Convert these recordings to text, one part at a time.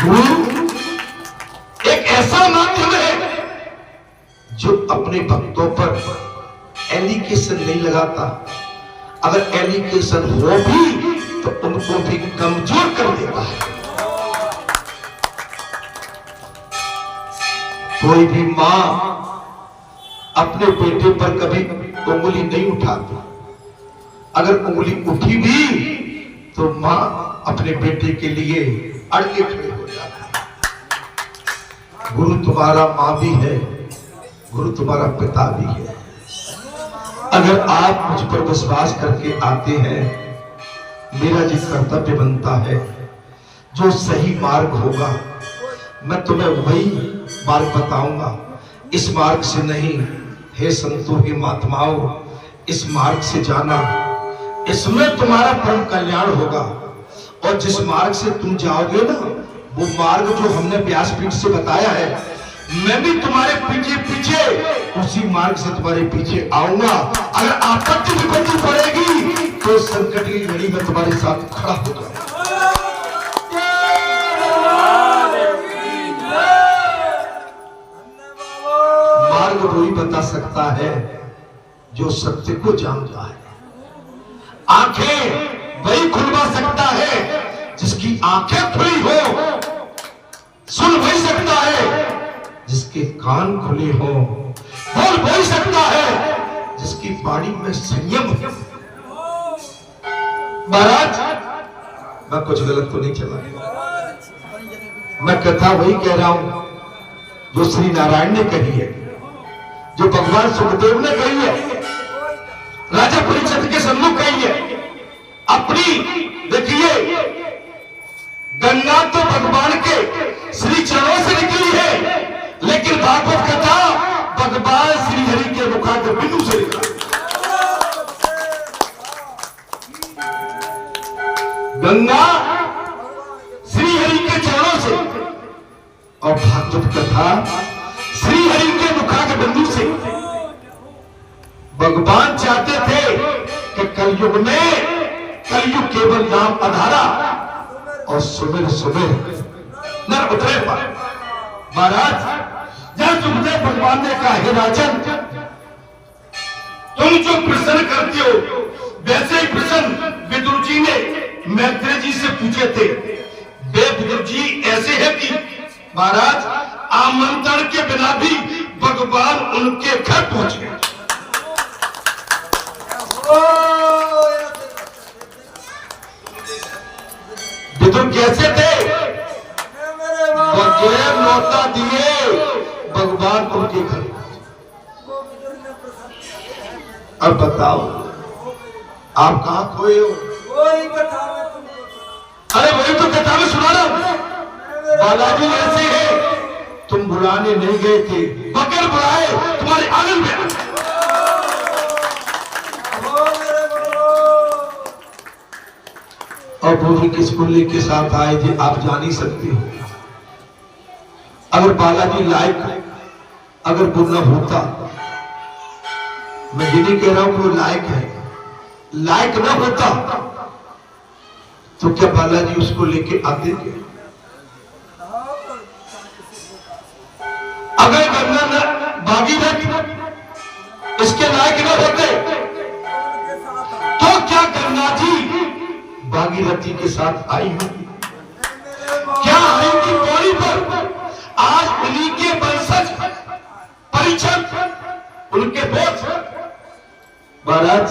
गुरु एक ऐसा माध्यम है जो अपने भक्तों पर एलिगेशन नहीं लगाता, अगर एलिगेशन हो भी तो उनको भी कमजोर कर देता है। कोई भी मां अपने बेटे पर कभी उंगली नहीं उठाती, अगर उंगली उठी भी तो मां अपने बेटे के लिए अड़ के खड़े हो जाती है। गुरु तुम्हारा मां भी है, गुरु तुम्हारा पिता भी है। अगर आप मुझ पर विश्वास करके आते हैं, मेरा जो कर्तव्य बनता है, जो सही मार्ग होगा मैं तुम्हें वही मार्ग बताऊंगा, इस मार्ग से नहीं। हे संतों की महात्माओं, इस मार्ग से जाना, इसमें तुम्हारा परम कल्याण होगा। और जिस मार्ग से तुम जाओगे ना, वो मार्ग जो हमने व्यासपीठ से बताया है, मैं भी तुम्हारे पीछे पीछे उसी मार्ग से तुम्हारे पीछे आऊंगा। अगर आपत्ति विपत्ति पड़ेगी तो संकट की घड़ी में तुम्हारे साथ खड़ा होगा। मार्ग वही बता सकता है जो सत्य को जानता है। आंखें वही खुलवा सकता है जिसकी आंखें खुली हो। सुन वही सकता है जिसके कान खुले हो। बोल वही सकता है जिसकी वाणी में संयम हो। महाराज, मैं कुछ गलत तो नहीं चला, मैं कथा वही कह रहा हूं जो श्री नारायण ने कही है, जो भगवान सुखदेव ने कही है, राजा परीक्षित के सम्मुख कही है। अपनी देखिए, गंगा तो भगवान के श्री चरणों से निकली है, लेकिन भागवत कथा भगवान श्री हरि के मुखाग्र बिंदु से निकला। गंगा श्री हरि के चरणों से और भागवत कथा श्री हरि के मुखाग्र बिंदु से। भगवान चाहते थे कि कलयुग में, कलयुग केवल नाम आधारा और सुमिर सुमिर नर उतरे पाए। महाराज, जब सुखदेव भगवान ने कहा, हे राजन, तुम जो प्रश्न करते हो वैसे ही प्रश्न विदुर जी ने मैत्रेय जी से पूछे थे। वे विदुर जी ऐसे है कि महाराज, आमंत्रण के बिना भी भगवान उनके घर पहुंच गए। विदुर कैसे थे? बगैर न्योता दिए भगवान उनके घर। अब बताओ, आप कहां खोए हो? अरे वही तो कथा में सुना रहा हूं। बालाजी ऐसे है, तुम बुलाने नहीं गए थे, बगैर बुलाए तुम्हारे आंगन में। और वो भी किस पुण्य के साथ आए थे, आप जान ही सकते हो। अगर बालाजी लायक, अगर वो न होता, मैं ये नहीं कह रहा हूं कि वो लायक है, लायक न होता तो क्या बालाजी उसको लेके आते थे? अगर गंगा न भागीरथ इसके लायक न होते तो क्या गंगा जी भागीरथी के साथ आई होगी? क्या हरि की पौड़ी पर आज उन्हीं के वंशज परीक्षित, उनके बोझ। महाराज,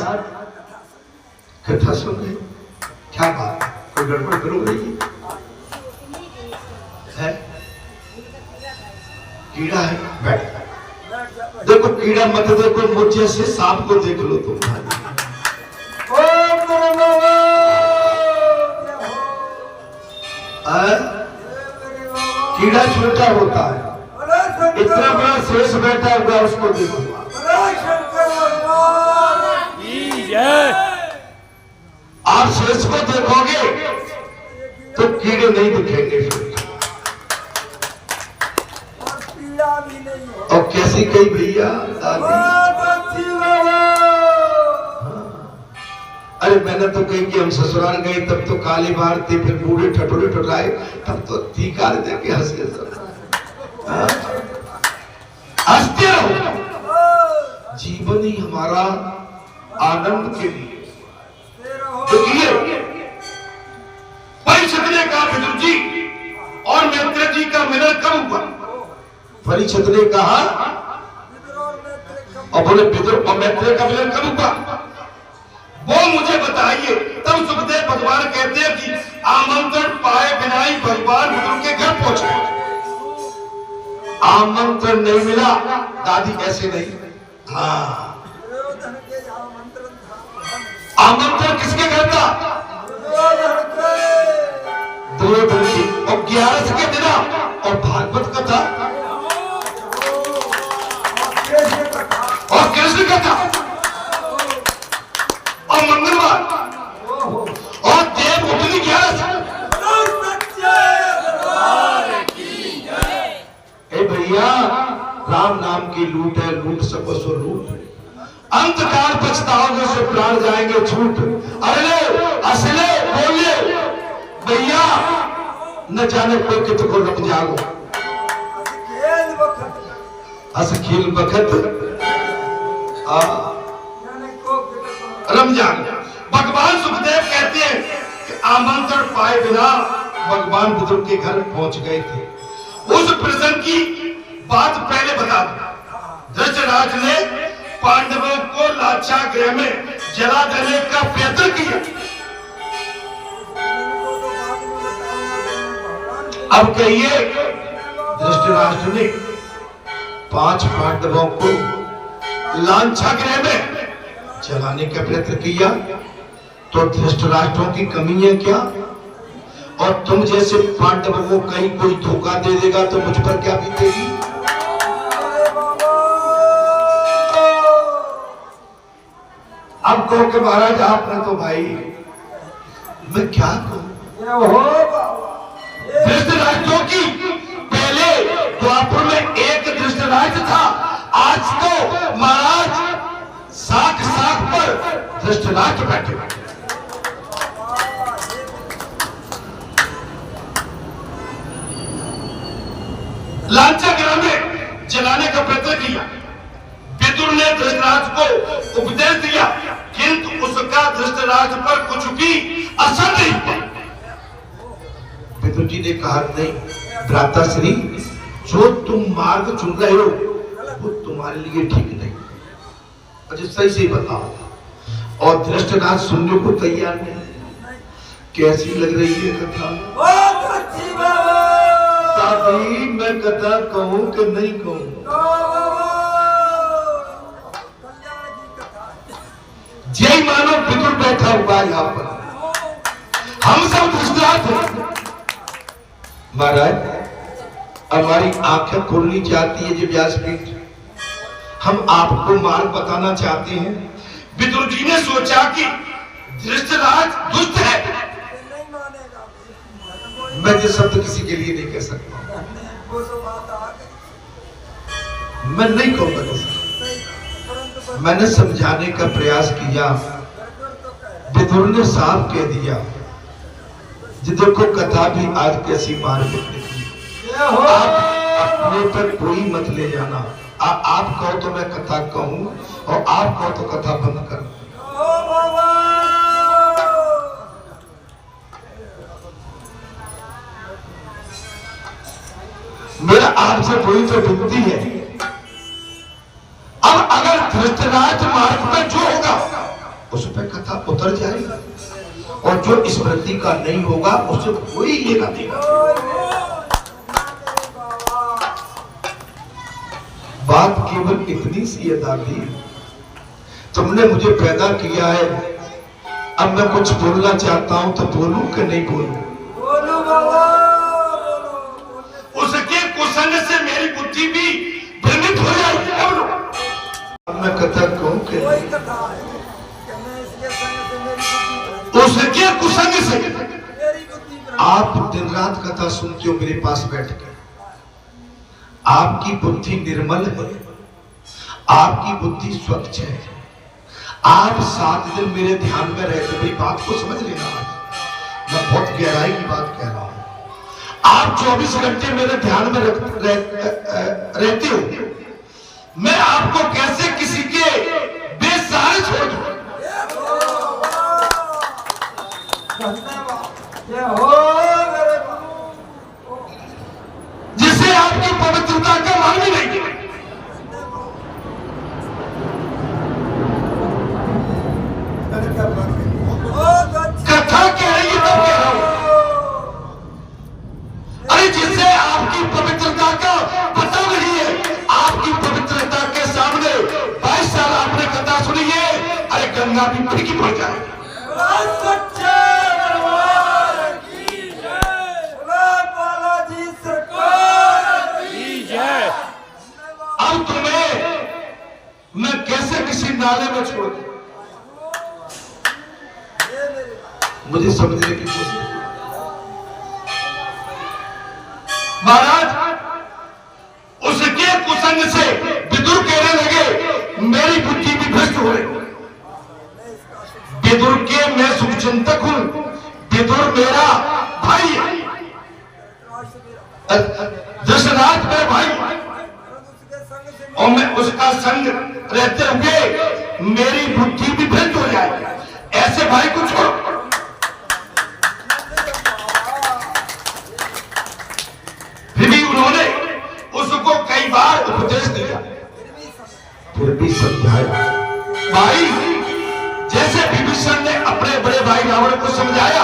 कथा सुन रहे, क्या बात, कोई गड़बड़ करो रही है? कीड़ा है, बैठ। देखो, कीड़ा मत देखो, मुझे से सांप को देख लो तुम। कीड़ा छोटा होता है, इतना बड़ा शेष बैठा हुआ, उसको देखो। आप शेष को देखोगे तो कीड़े नहीं दिखेंगे फिर। और कैसी कही भैया दादी? अरे मैंने तो कही कि हम ससुराल गए तब तो काली बार थे, फिर बूढ़े ठटोरे ठुराए, तब तो धिकार दे के हंसे सब। हंसते रहो, जीवन ही हमारा आनंद के लिए। परीक्षित ने कहा विदुर जी और मैत्रेय जी का मिलन कब हुआ? परीक्षित ने कहा और बोले विदुर और मैत्रेय का मिलन कब हुआ वो मुझे बताइए। तब सुखदेव भगवान कहते हैं कि आमंत्रण पाए बिना ही भगवान विदुर के घर पहुंचे। आमंत्रण नहीं मिला दादी, ऐसे नहीं। हाँ, आमंत्रण किसके घर था? दुर्योधन की। और 11 के दिन और भागवत कथा और कृष्ण कथा और मंगलवार और देव उठनी 11। ए भैया, राम नाम की लूट है, लूट सबको लूट। अंतकाल पछताओगे से प्राण जाएंगे छूट। अरे असले बोले भैया, न जाने को कित को रम जागो। अस खेल बखत रमजान। भगवान सुखदेव कहते हैं कि आमंत्रण पाए बिना भगवान विदुर के घर पहुंच गए थे। उस प्रसंग की बात पहले बता दो। धृतराज ने पांडवों को लाक्षागृह में जला देने का प्रयत्न किया। अब कहिए, धृतराष्ट्र ने 5 पांडवों को लाक्षागृह में जलाने का प्रयत्न किया, तो धृतराष्ट्रों की कमी है क्या? और तुम जैसे पांडवों को कहीं कोई धोखा दे देगा तो मुझ पर क्या बीतेगी? अब कहो कि महाराज आपने तो भाई, मैं क्या कहूं? धृतराष्ट्रों की पहले द्वापर में एक धृतराष्ट्र था, आज तो महाराज साख साख पर धृतराष्ट्र बैठे बैठे। लाक्षागृह में जलाने का प्रयत्न किया। विदुर ने धृतराष्ट्र को उपदेश दिया, किंतु उसका धृतराष्ट्र पर कुछ भी असर नहीं हुआ। विदुर जी ने कहा, नहीं भ्राताश्री, जो तुम मार्ग चुन रहे हो वो तुम्हारे लिए ठीक नहीं। अच्छा सही से बताओ। और धृतराष्ट्र सुनने को तैयार नहीं। कैसी लग रही है कथा? दादी, मैं कथा कहूं कि नहीं कहूं? जय मानो विदुर बैठा हुआ यहाँ पर, हम सब धृतराष्ट्र। महाराज, हमारी आंखें खोलनी चाहती है जी व्यासपीठ, हम आपको मार्ग बताना चाहते हैं। विदुर जी ने सोचा कि धृतराष्ट्र दुष्ट है। मैं ये शब्द किसी के लिए नहीं कह सकता, मैं नहीं कहूंगा किसी। मैंने समझाने का प्रयास किया, विदुर ने साफ कह दिया जी देखो कथा भी आज कैसी मार्मिक निकली। आप अपने पर कोई मत ले जाना। आप कहो तो मैं कथा कहूं और आप कहो तो कथा बंद कर। मेरा आपसे कोई तो विनती है, अब अगर धृतराष्ट्र मार्ग में जो होगा उस पर कथा उतर जाएगी और जो स्मृति का नहीं होगा उससे कोई लेना देगा। बात केवल इतनी सी है दादी, तुमने मुझे पैदा किया है, अब मैं कुछ बोलना चाहता हूं तो बोलूं कि नहीं बोलूं? उसके कुसंग से मेरी बुद्धि भी भ्रमित हो जाएगी। अब मैं कथा कहूं कि उसके कुसंग से आप दिन रात कथा सुनते हो मेरे पास बैठ के। आपकी बुद्धि निर्मल है, आपकी बुद्धि स्वच्छ है, आप 7 दिन मेरे ध्यान में रहते, मेरी बात को समझ लेना। आज मैं बहुत गहराई की बात कह रहा हूं। आप 24 घंटे मेरे ध्यान में रहते हो, मैं आपको कैसे किसी के बेसहारे छोड़ दूं? जिसे आपकी पवित्रता का मान भी नहीं है। कथा कह रही है तो कह रहा हूं। अरे जिसे आपकी पवित्रता का पता नहीं है, आपकी पवित्रता के सामने 22 साल आपने कथा सुनी है, अरे गंगा भी फीकी पड़ जाए। अब तुम्हें मैं कैसे किसी नाले में छोड़ दूं? मुझे समझने की कोशिश। महाराज उसके कुसंग से विदुर कहने लगे मेरी बुद्धि भी भ्रष्ट हो रही। विदुर के मैं शुभचिंतक हूं, विदुर मेरा भाई है, दशरथ मेरा भाई, और मैं उसका संग रहते हुए मेरी बुद्धि भी भ्रष्ट हो जाए। ऐसे भाई को छोड़ो। फिर भी उन्होंने उसको कई बार उपदेश दिया, फिर भी समझाया। भाई जैसे विभीषण ने अपने बड़े भाई रावण को समझाया,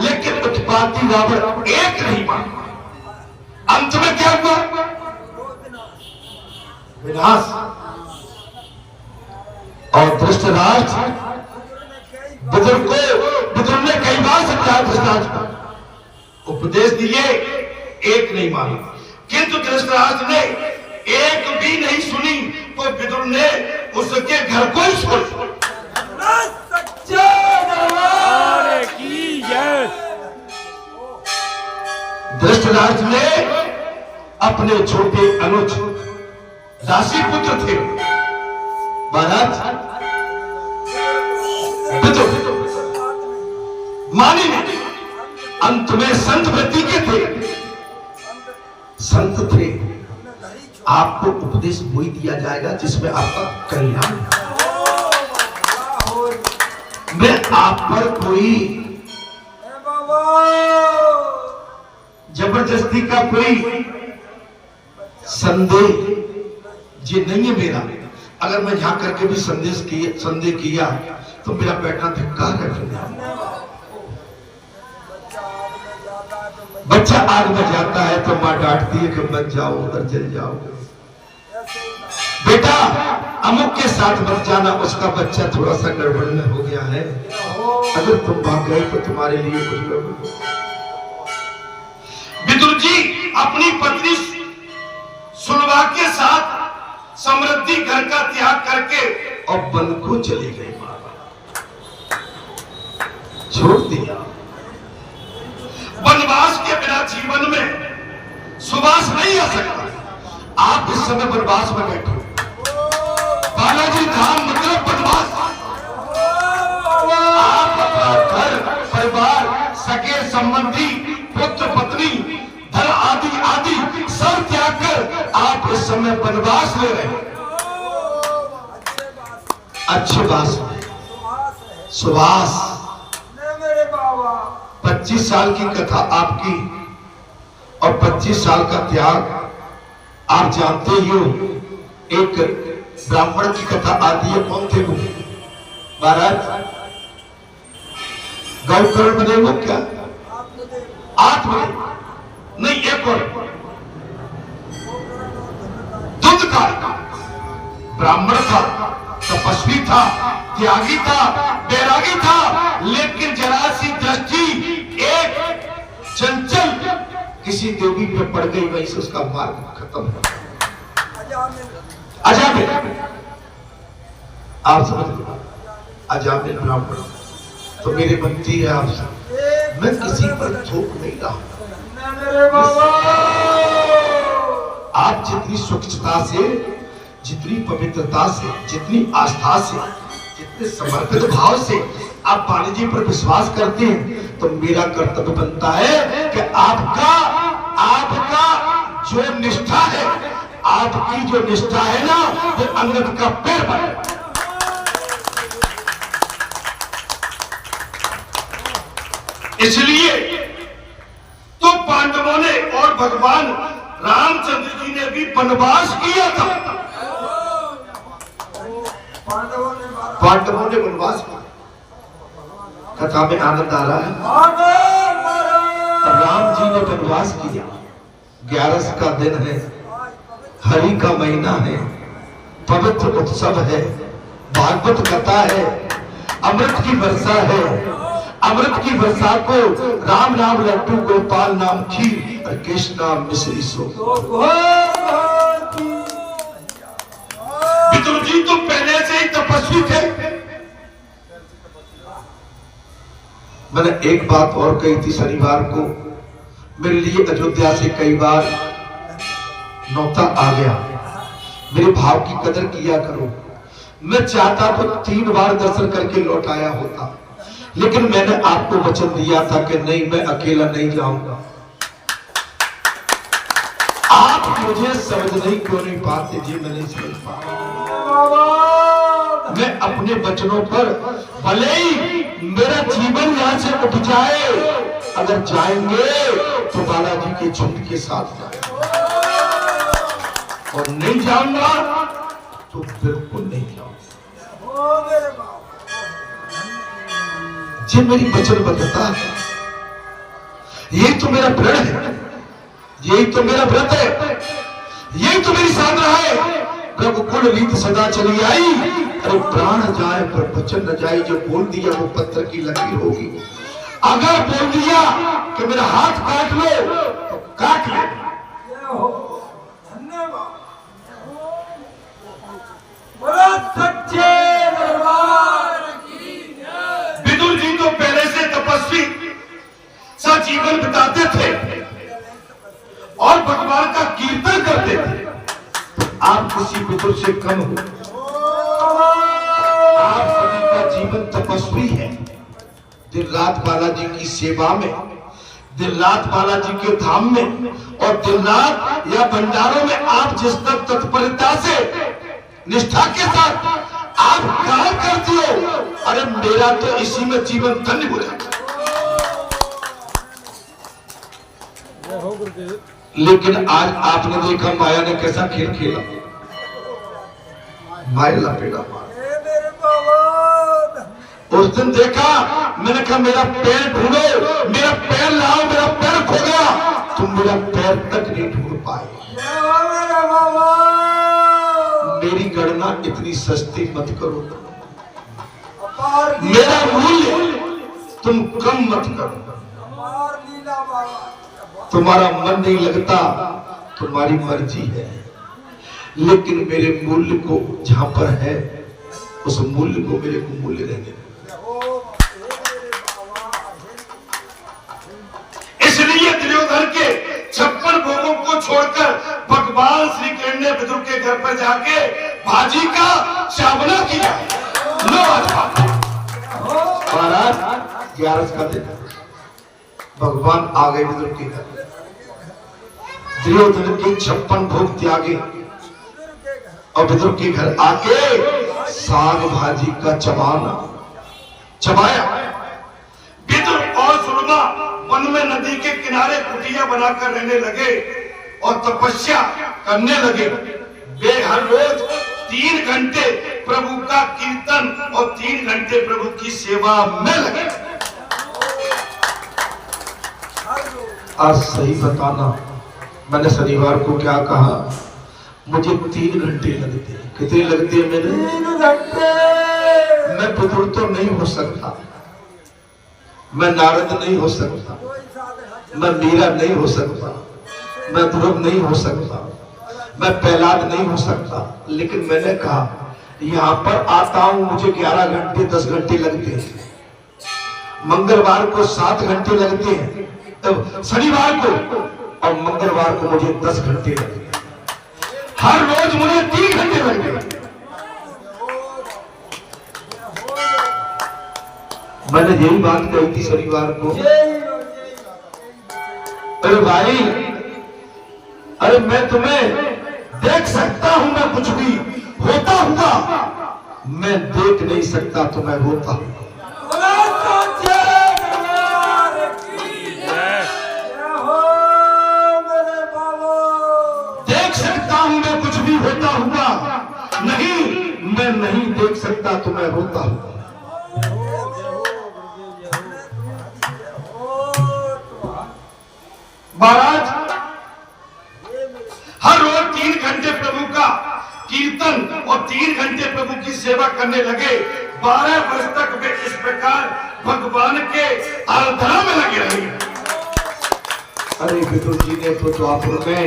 लेकिन उत्पाती रावण एक नहीं माना। अंत में क्या हुआ? विनाश। और धृतराष्ट्र विदुर ने कई बार समझाया, धृतराष्ट्र को उपदेश दिए, एक नहीं मानी। किंतु धृतराष्ट्र ने एक भी नहीं सुनी, तो विदुर ने उसके घर को ही छोड़ दिया। धृतराष्ट्र ने अपने छोटे अनुज दासी पुत्र थे महाराज विदुर, मानी नहीं। अंत में संत वृत्ति के थे, संत थे। आपको उपदेश वही दिया जाएगा जिसमें आपका कल्याण। मैं आप पर कोई जबरदस्ती का कोई संदेह ये नहीं है मेरा। अगर मैं यहां करके भी संदेह किया तो मेरा बैठना धिक्कार है। बच्चा आग में जाता है तो मां डांटती है कि मत जाओ, उधर चल जाओ, बेटा अमुक के साथ मत जाना, उसका बच्चा थोड़ा सा गड़बड़ में हो गया है, अगर तुम भाग गए तो तुम्हारे लिए कुछ गड़बड़। विदुर जी अपनी पत्नी सुनवा के साथ समृद्धि घर का त्याग करके और वन को चली गई, छोड़ दिया। वनवास के बिना जीवन में सुवास नहीं आ सकता। आप इस समय वनवास में बैठो। बालाजी धाम मतलब वनवास। आप अपना घर परिवार, सगे संबंधी, पुत्र पत्नी, धन आदि आदि सब त्याग कर आप इस समय वनवास ले रहे हैं। अच्छे बात, सुवास। 25 साल की कथा आपकी और 25 साल का त्याग। आप जानते ही हो एक ब्राह्मण की कथा आती है, कौन थे वो महाराज? गौकर्ण बने वो क्या? आत्मदेव नहीं, एक और दुध का ब्राह्मण था, तपस्वी था, त्यागी था, बैरागी था, लेकिन जरा सी दृष्टि एक चंचल किसी देवी पे पड़ गई, वहीं से उसका मार्ग खत्म हो। अजामिल, आप समझ लो, अजामिल ब्राह्मण। तो मेरी बनती है आपसे, मैं किसी पर थोप नहीं रहा। आप जितनी स्वच्छता से, जितनी पवित्रता से, जितनी आस्था से जितने समर्पित भाव से आप वाणी जी पर विश्वास करते हैं तो मेरा कर्तव्य बनता है कि आपका जो निष्ठा है, आपकी जो निष्ठा है ना, वो अंगद का पैर बने। इसलिए तो पांडवों ने और भगवान रामचंद्र जी ने भी वनवास किया था। पांडवों ने वनवास किया। कथा में आनंद आ रहा है। राम जी ने वनवास किया। 11 का दिन है, हरि का महीना है, पवित्र उत्सव है, भागवत कथा है, अमृत की वर्षा है। अमृत की वर्षा को राम नाम लड्डू, गोपाल नाम खीर और कृष्ण नाम मिश्री सो। विदुर जी तो पहले से ही तपस्वी थे। मैंने एक बात और कही थी शनिवार को, मेरे लिए अयोध्या से कई बार नौता आ गया। मेरे भाव की कदर किया करो। मैं चाहता तो 3 बार दर्शन करके लौट आया होता, लेकिन मैंने आपको वचन दिया था कि नहीं, मैं अकेला नहीं जाऊंगा। आप मुझे समझ नहीं क्यों नहीं पाते जी? मैं नहीं समझ पा। मैं अपने वचनों पर भले ही मेरा जीवन यहां से उठ जाए, अगर जाएंगे तो बालाजी के झुंड के साथ जाएंगे, और नहीं जाऊंगा तो बिल्कुल नहीं जाऊंगा। ये मेरी वचनबद्धता है, यही तो मेरा प्रण है, यही तो मेरा व्रत है, यही तो मेरी साधना है। रघुकुल रीत सदा चली आई, अरे प्राण जाए पर वचन न जाए। जो बोल दिया वो पत्थर की लकीर होगी। अगर बोल दिया कि मेरा हाथ काट लो तो काट ले। विदुर जी तो पहले से तपस्वी सा जीवन बिताते थे और भगवान का कीर्तन करते थे। आप किसी विदुर से कम हो। आप सभी का जीवन तपस्वी है। दिन रात बालाजी की सेवा में, दिन रात बालाजी के धाम में, और दिन रात या भंडारों में आप जिस तक तत्परता से, निष्ठा के साथ आप काम करते हो, अरे मेरा तो इसी में जीवन धन्य हो जाता। लेकिन आज आपने देखा माया ने कैसा खेल खेला। माया लपेटा मार। उस दिन देखा, मैंने कहा मेरा पैर ढूंढो, मेरा पैर लाओ, मेरा पैर खो गया। तुम मेरा पैर तक नहीं ढूंढ पाए। मेरी गणना इतनी सस्ती मत करो, मेरा मूल्य तुम कम मत करो। तुम्हारा मन नहीं लगता, तुम्हारी मर्जी है, लेकिन मेरे मूल्य को जहां पर है, उस मूल्य को मेरे को मूल्य रहने दो। इसलिए दुर्योधन के 56 भोगों को छोड़कर भगवान श्री कृष्ण ने विदुर के घर पर जाके भाजी का चावला किया। लो महाराज 11 का दिन भगवान आ गए विदुर के घर। दुर्योधन के 56 भोग त्यागे और विदुर के घर आके साग भाजी का चबाया। विदुर और सुरमा वन में नदी के किनारे कुटिया बनाकर रहने लगे और तपस्या करने लगे। वे हर रोज 3 घंटे प्रभु का कीर्तन और 3 घंटे प्रभु की सेवा में लगे। आज सही बताना, मैंने शनिवार को क्या कहा? मुझे 3 घंटे लगते हैं। कितने लगते हैं? मैंने 3 घंटे। मैं विदुर तो नहीं हो सकता, मैं नारद नहीं हो सकता, मैं मीरा नहीं हो सकता, मैं ध्रुव नहीं हो सकता, मैं प्रहलाद नहीं हो सकता। लेकिन मैंने कहा यहाँ पर आता हूं, मुझे 11 घंटे 10 घंटे लगते हैं। मंगलवार को 7 घंटे लगते हैं, तब शनिवार को और मंगलवार को मुझे 10 घंटे लगते हैं। हर रोज मुझे 3 घंटे लगते हैं। मैंने यही बात कही थी शनिवार को। अरे भाई, अरे मैं तुम्हें देख सकता हूं, मैं कुछ भी होता हुआ मैं देख नहीं सकता तो मैं रोता हूं। देख सकता हूं मैं कुछ भी होता हुआ, नहीं मैं नहीं देख सकता तो मैं रोता हूं। महाराज हर रोज 3 घंटे प्रभु का कीर्तन और 3 घंटे प्रभु की सेवा करने लगे। 12 वर्ष तक वे इस प्रकार भगवान के आराधना में लगे रहे। अरे विदुर जी ने तो द्वापर में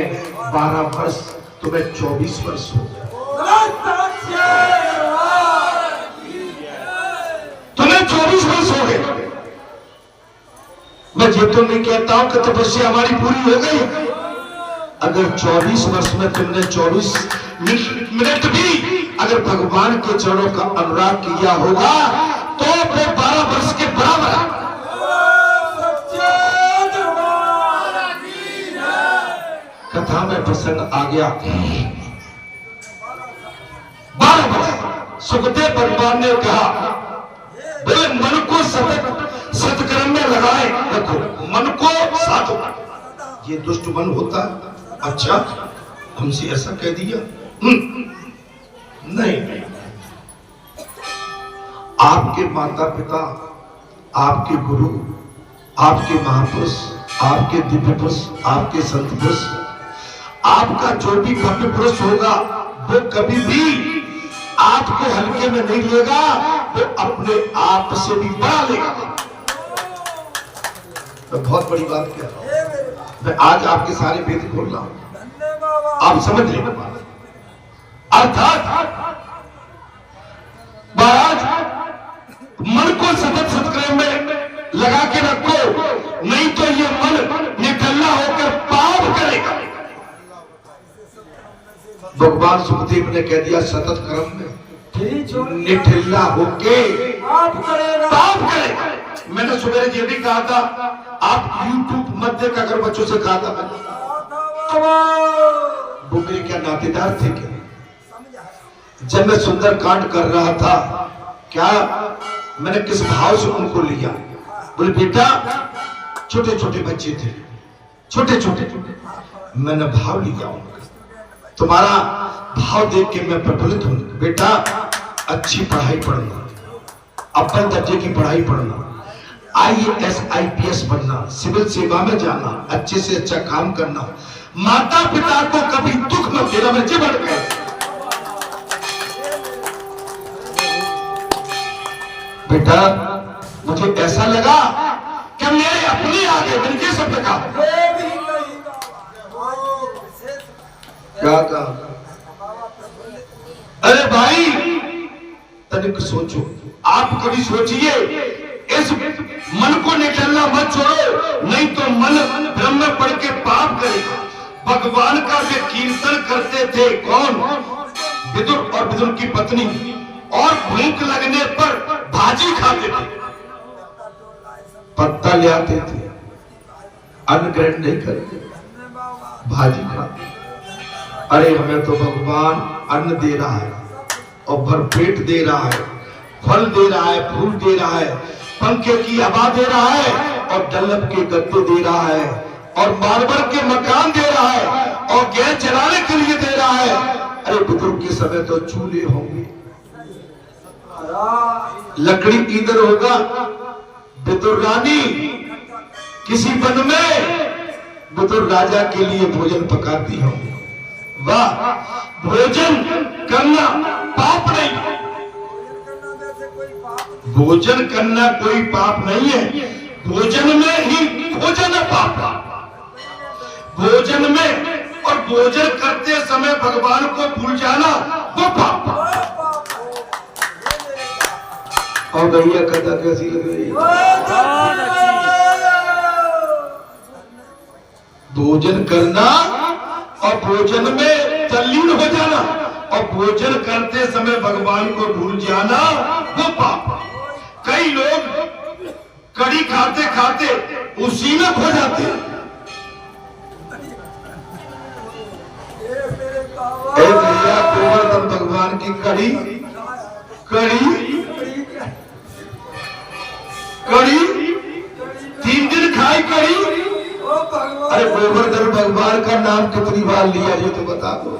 12 वर्ष, तुम्हें 24 वर्ष हो गए। तुम्हें 24 वर्ष हो गए। मैं ये तो नहीं कहता हूं कि तपस्या हमारी पूरी हो गई। अगर 24 वर्ष में तुमने 24 मिनट भी अगर भगवान के चरणों का अनुराग किया होगा तो वो 12 वर्ष के बराबर है। कथा में प्रसंग आ गया। 12 वर्ष सुखदेव भगवान ने कहा, बोले मन को सत्कर्म में लगाए रखो, मन को साधो। ये दुष्ट मन होता है। अच्छा, हमसे ऐसा कह दिया? नहीं, आपके माता पिता, आपके गुरु, आपके महापुरुष, आपके दिव्य पुरुष, आपके संत पुरुष, आपका जो भी भव्य पुरुष होगा वो कभी भी आपको हल्के में नहीं लेगा, वो अपने आप से भी बड़ा लेगा। तो बहुत बड़ी बात क्या है, मैं आज आपके सारे वेद खोल रहा हूं, आप समझ लें। अर्थात महाराज मन को सतत सत्कर्म में लगा के रखो, नहीं तो ये मन निकल्ला होकर पाप करेगा। भगवान सुखदेव ने कह दिया सतत कर्म में निठल्ला होके पाप करेगा। मैंने सुबह ये भी कहा था, आप YouTube मध्य का अगर बच्चों से कहा था, वो मेरे क्या नातेदार थे क्या? जब मैं सुंदर कांड कर रहा था, क्या मैंने किस भाव से उनको लिया? बोले बेटा, छोटे छोटे बच्चे थे, छोटे छोटे, मैंने भाव लिया उनका। तुम्हारा भाव देख के मैं प्रफुल्लित हूं। बेटा, अच्छी पढ़ाई पढ़ना, अव्वल दर्जे की पढ़ाई पढ़ना, IAS IPS बनना, सिविल सेवा में जाना, अच्छे से अच्छा काम करना, माता पिता को कभी दुख मत देना। मैं जी बढ़ गए। बेटा, मुझे ऐसा लगा कि मेरे अपने आगे उनके शब्द का क्या कहा? अरे भाई, तनिक सोचो, आप कभी सोचिए, इस मन को निकलना मत छोड़ो, नहीं तो मन ब्रह्म में पढ़ के पाप करेगा। भगवान का वे कीर्तन करते थे, कौन? विदुर और विदुर की पत्नी, और भूख लगने पर भाजी खाते थे, पत्ता ले आते थे, अन्न ग्रहण नहीं करते, भाजी खाते। अरे हमें तो भगवान अन्न दे रहा है और भरपेट दे रहा है, फल दे रहा है, फूल दे रहा है, पंखे की हवा दे रहा है, और डल्लब के गद्दे दे रहा है, और मार्बल के मकान दे रहा है, और गैस जलाने के लिए दे रहा है। अरे बुजुर्ग के समय तो चूल्हे होंगे, लकड़ी ईंधन होगा। विदुर रानी किसी वन में विदुर राजा के लिए भोजन पकाती होंगी। वाह, भोजन करना पाप नहीं, भोजन करना कोई पाप नहीं है, भोजन में ही भोजन है पाप। भोजन में और भोजन करते समय भगवान को भूल जाना वो पाप। और भैया कथा कैसी लग रही है? भोजन करना और भोजन में तल्लीन हो जाना और भोजन करते समय भगवान को भूल जाना वो पाप। कई लोग कड़ी खाते खाते उसी में खो जाते हैं। भैया गोवर्धन भगवान की कड़ी कड़ी कड़ी 3 दिन खाई कड़ी। अरे गोवर्धन भगवान का नाम कितनी बार लिया ये तो बता दो।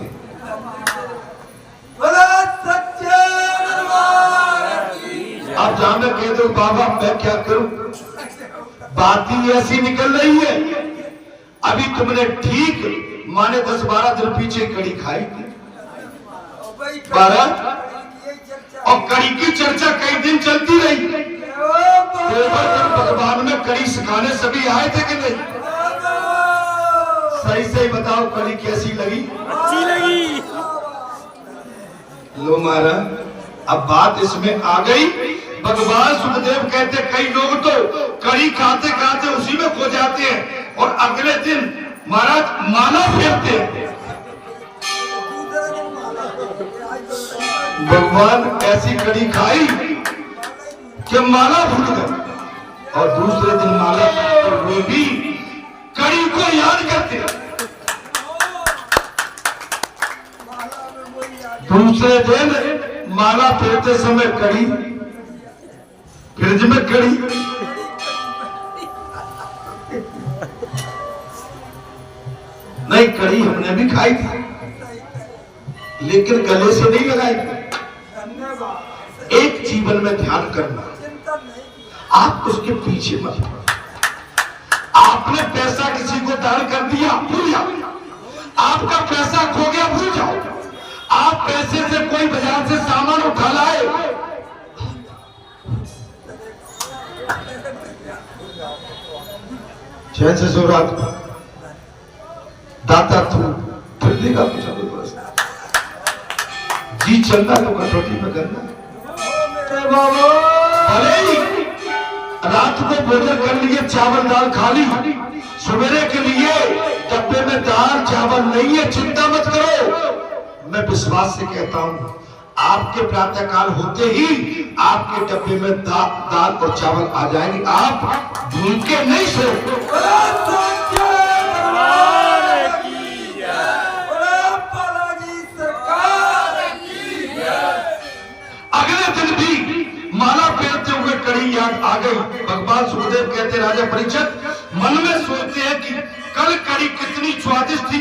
आप जाने कह दो बाबा मैं क्या करूं, बात ही ऐसी निकल रही है। अभी तुमने ठीक माने 10-12 दिन पीछे कड़ी खाई थी 12, और कड़ी की चर्चा कई दिन चलती रही। गोवर्धन भगवान में कड़ी सिखाने सभी आए थे कि नहीं? सही सही बताओ कड़ी कैसी लगी? अच्छी लगी। लो महाराज अब बात इसमें आ गई। भगवान सुखदेव कहते कई लोग तो कड़ी खाते खाते उसी में खो जाते हैं और अगले दिन महाराज माला फेरते हैं। भगवान ऐसी कड़ी खाई कि माला भूल गए और दूसरे दिन माला और वो भी कड़ी को याद करते हैं। दूसरे दिन माला फेरते समय कड़ी, फ्रिज में कड़ी। नहीं कड़ी हमने भी खाई थी लेकिन गले से नहीं लगाई थी। एक जीवन में ध्यान करना, आप उसके पीछे मत पड़ो। आपने पैसा किसी को दान कर दिया भूल जाओ, आपका पैसा खो गया भूल जाओ। आप पैसे से कोई बाजार से सामान उठा लाए, चैन से सो रात को दाता तू फिर देगा कुछ जी चलना तो कटौती में करना। भले ही रात को भोजन कर लिए चावल दाल खा ली, सवेरे के लिए डब्बे में दाल चावल नहीं है, चिंता मत करो। मैं विश्वास से कहता हूं आपके प्रातः काल होते ही आपके डब्बे में दाल और चावल आ जाएंगे। आप भूखे नहीं सो। अगले दिन भी माला फेरते हुए कड़ी याद आ गई। भगवान सुखदेव कहते राजा परीक्षित मन में सोचते हैं कि कल कड़ी कितनी स्वादिष्ट थी।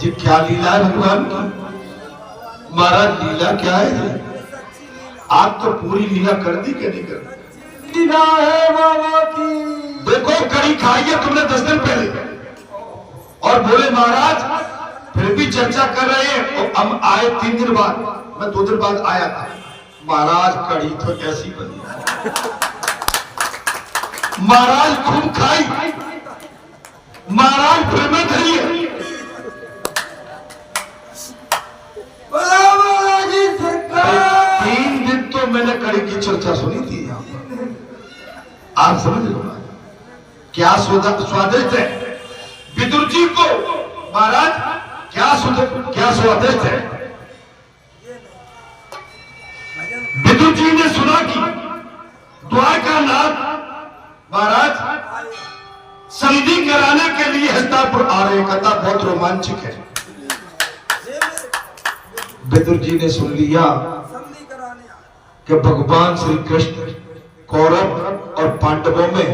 जी क्या लीला है भगवान की? महाराज लीला क्या है जी? आप तो पूरी लीला कर दी क्या नहीं कर दी? लीला है बाबा की। देखो कड़ी खाई है तुमने 10 दिन पहले और बोले महाराज फिर भी चर्चा कर रहे हैं। और हम आए 3 दिन बाद, मैं 2 दिन बाद आया था। महाराज कड़ी तो कैसी बनी, महाराज खूब खाई, महाराज फिर में धरी है। 3 दिन तो मैंने कड़ी की चर्चा सुनी थी यहाँ पर, आप समझ लो क्या स्वादिष्ट है। विदुर जी को महाराज क्या स्वादिष्ट है। विदुर जी ने सुना कि द्वारका नाथ महाराज संधि कराने के लिए हस्तिनापुर आ रहे, कथा बहुत रोमांचक है। विदुर जी ने सुन लिया कि भगवान श्री कृष्ण कौरव और पांडवों में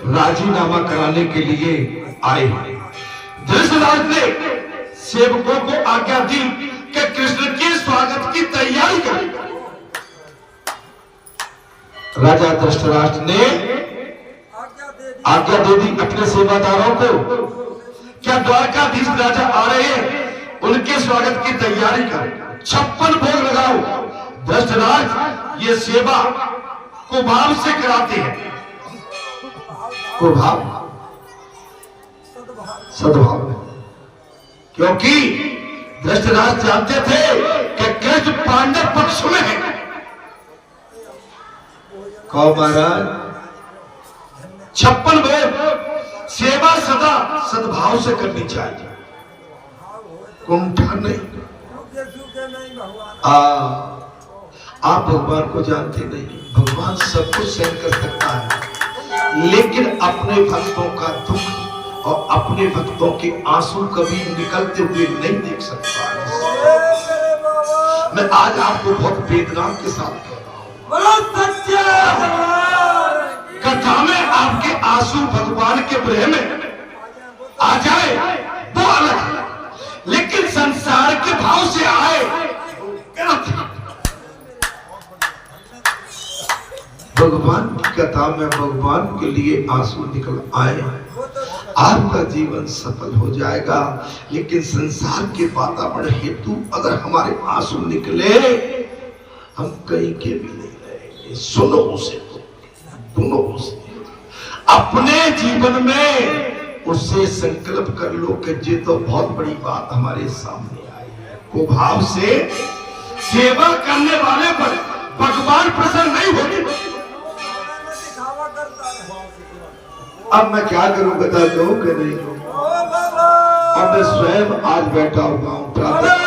राजीनामा कराने के लिए आए हैं। धृतराष्ट्र ने सेवकों को आज्ञा दी कि कृष्ण के स्वागत की तैयारी करें। राजा धृतराष्ट्र ने आज्ञा दे दी अपने सेवादारों को, क्या द्वारकाधीश राजा आ रहे हैं, उनके स्वागत की तैयारी करें, 56 भोग लगाओ। धृतराष्ट्र ये सेवा कुभाव से कराते हैं। कुभाव सद्भाव, क्योंकि धृतराष्ट्र जानते थे कि कृष्ण पांडव पक्ष में है। कहो महाराज 56 भोग सेवा सदा सद्भाव से करनी चाहिए, कुंठा नहीं। आप भगवान को जानते नहीं। भगवान सब कुछ सहन कर सकता है, लेकिन अपने भक्तों का दुख और अपने भक्तों के आंसू कभी निकलते हुए नहीं देख सकता है। मैं आज आपको बहुत वेदना के साथ कह रहा हूं, कथा में आपके आंसू भगवान के प्रेम में आ जाए वो अलग है, लेकिन संसार के भाव से आए भगवान की कथा में भगवान के लिए आंसू निकल आए, आपका जीवन सफल हो जाएगा। लेकिन संसार के वातावरण हेतु अगर हमारे आंसू निकले, हम कहीं के भी नहीं रहेंगे। सुनो उसे, सुनो उसे, अपने जीवन में उससे संकल्प कर लो कि ये तो बहुत बड़ी बात हमारे सामने आई है। को भाव से सेवा करने वाले पर भगवान प्रसन्न नहीं होते। अब मैं क्या करूं, बता दो कि नहीं? और मैं स्वयं आज बैठा हुआ हूं प्रार्थना